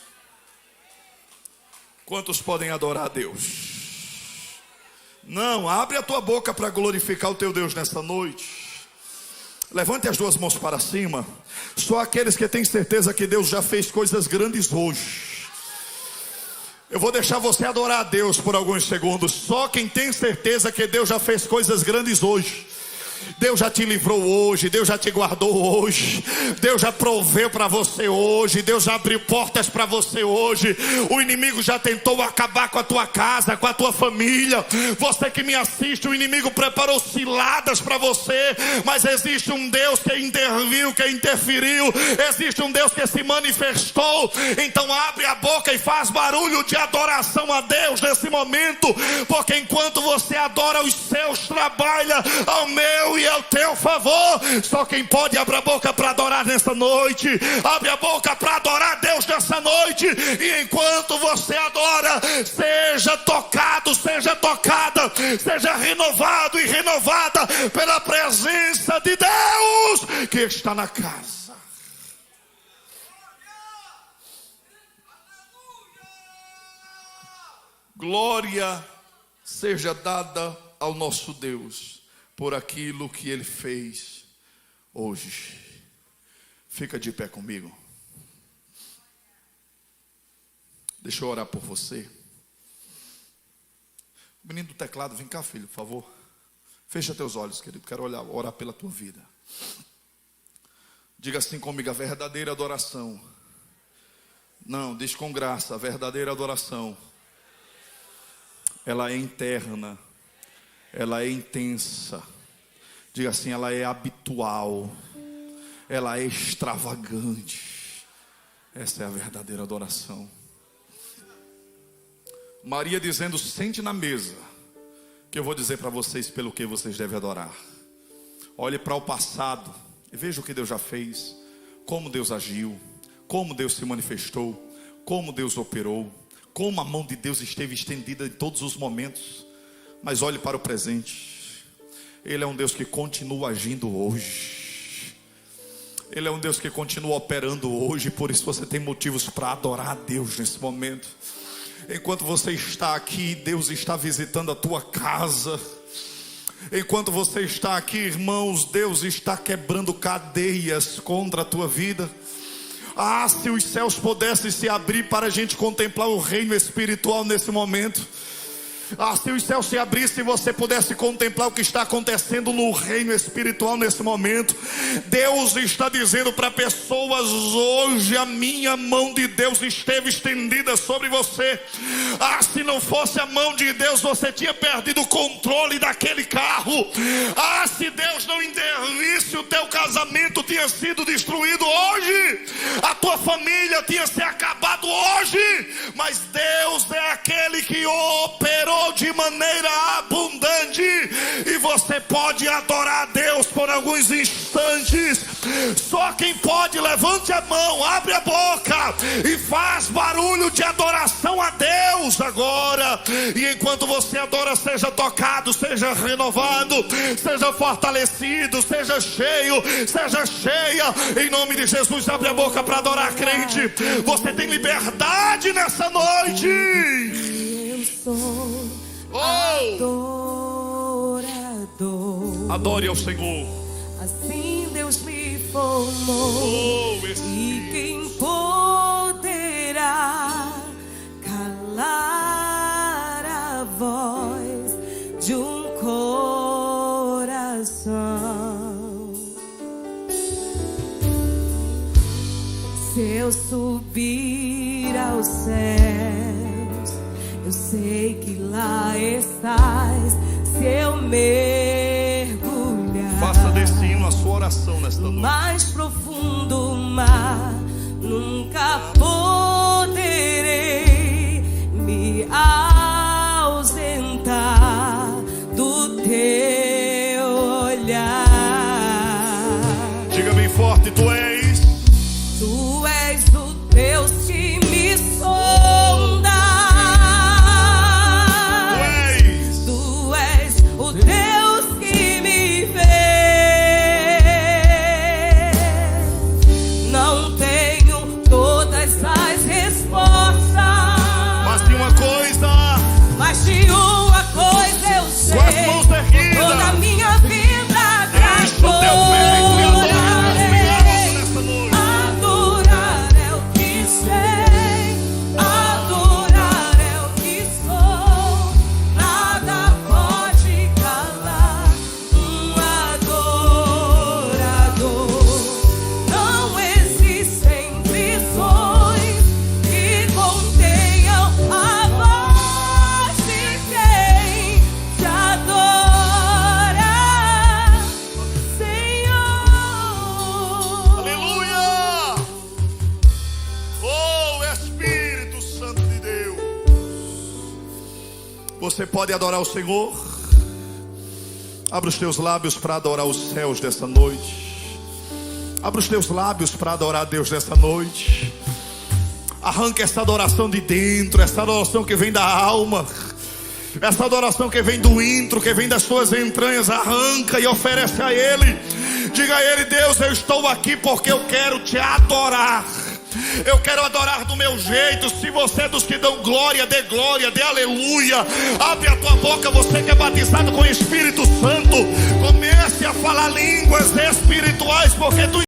Quantos podem adorar a Deus? Não, abre a tua boca para glorificar o teu Deus nessa noite. Levante as duas mãos para cima. Só aqueles que têm certeza que Deus já fez coisas grandes hoje. Eu vou deixar você adorar a Deus por alguns segundos. Só quem tem certeza que Deus já fez coisas grandes hoje. Deus já te livrou hoje, Deus já te guardou hoje, Deus já proveu para você hoje, Deus já abriu portas para você hoje. O inimigo já tentou acabar com a tua casa, com a tua família. Você que me assiste, o inimigo preparou ciladas para você, mas existe um Deus que interviu, que interferiu, existe um Deus que se manifestou. Então abre a boca e faz barulho de adoração a Deus nesse momento, porque enquanto você adora, os céus trabalham ao meu e ao teu favor. Só quem pode abre a boca para adorar nessa noite. Abre a boca para adorar a Deus nessa noite. E enquanto você adora, seja tocado, seja tocada, seja renovado e renovada pela presença de Deus que está na casa. Glória seja dada ao nosso Deus por aquilo que Ele fez hoje. Fica de pé comigo. Deixa eu orar por você. O menino do teclado, vem cá, filho, por favor. Fecha teus olhos, querido. Quero orar pela tua vida. Diga assim comigo: a verdadeira adoração. Não, diz com graça: a verdadeira adoração, ela é interna, ela é intensa. Diga assim: ela é habitual, ela é extravagante. Essa é a verdadeira adoração. Maria dizendo: sente na mesa, que eu vou dizer para vocês pelo que vocês devem adorar. Olhe para o passado e veja o que Deus já fez, como Deus agiu, como Deus se manifestou, como Deus operou, como a mão de Deus esteve estendida em todos os momentos. Mas olhe para o presente. Ele é um Deus que continua agindo hoje. Ele é um Deus que continua operando hoje. Por isso você tem motivos para adorar a Deus nesse momento. Enquanto você está aqui, Deus está visitando a tua casa. Enquanto você está aqui, irmãos, Deus está quebrando cadeias contra a tua vida. Ah, se os céus pudessem se abrir para a gente contemplar o reino espiritual nesse momento. Ah, se os céus se abrissem e você pudesse contemplar o que está acontecendo no reino espiritual nesse momento. Deus está dizendo para pessoas hoje: a minha mão de Deus esteve estendida sobre você. Ah, se não fosse a mão de Deus, você tinha perdido o controle daquele carro. Ah, se Deus não intervisse, o teu casamento tinha sido destruído hoje. A tua família tinha se acabado hoje. Mas Deus é aquele que operou de maneira abundante, e você pode adorar a Deus por alguns instantes. Só quem pode, levante a mão, abre a boca e faz barulho de adoração a Deus agora. E enquanto você adora, seja tocado, seja renovado, seja fortalecido, seja cheio, seja cheia. Em nome de Jesus, abre a boca para adorar, crente. Você tem liberdade nessa noite. Adorador. Adore ao Senhor. Assim Deus me formou. E quem poderá calar a voz de um coração? Se eu subir aos céus, eu sei que lá estás. Se eu mergulhar, faça destino a sua oração nesta noite. Mais profundo mar, nunca poderei me ausentar do teu olhar. Diga bem forte: tu és o Deus que me sonda. Toda minha vida adorar é o que sei, adorar é o que sou. Nada pode calar um Você pode adorar o Senhor? Abra os teus lábios para adorar os céus dessa noite. Abra os teus lábios para adorar a Deus dessa noite. Arranca essa adoração de dentro, essa adoração que vem da alma, essa adoração que vem do intro, que vem das tuas entranhas. Arranca e oferece a Ele. Diga a Ele: Deus, eu estou aqui porque eu quero te adorar. Eu quero adorar do meu jeito. Se você é dos que dão glória, dê aleluia. Abre a tua boca, você que é batizado com o Espírito Santo. Comece a falar línguas espirituais, porque tu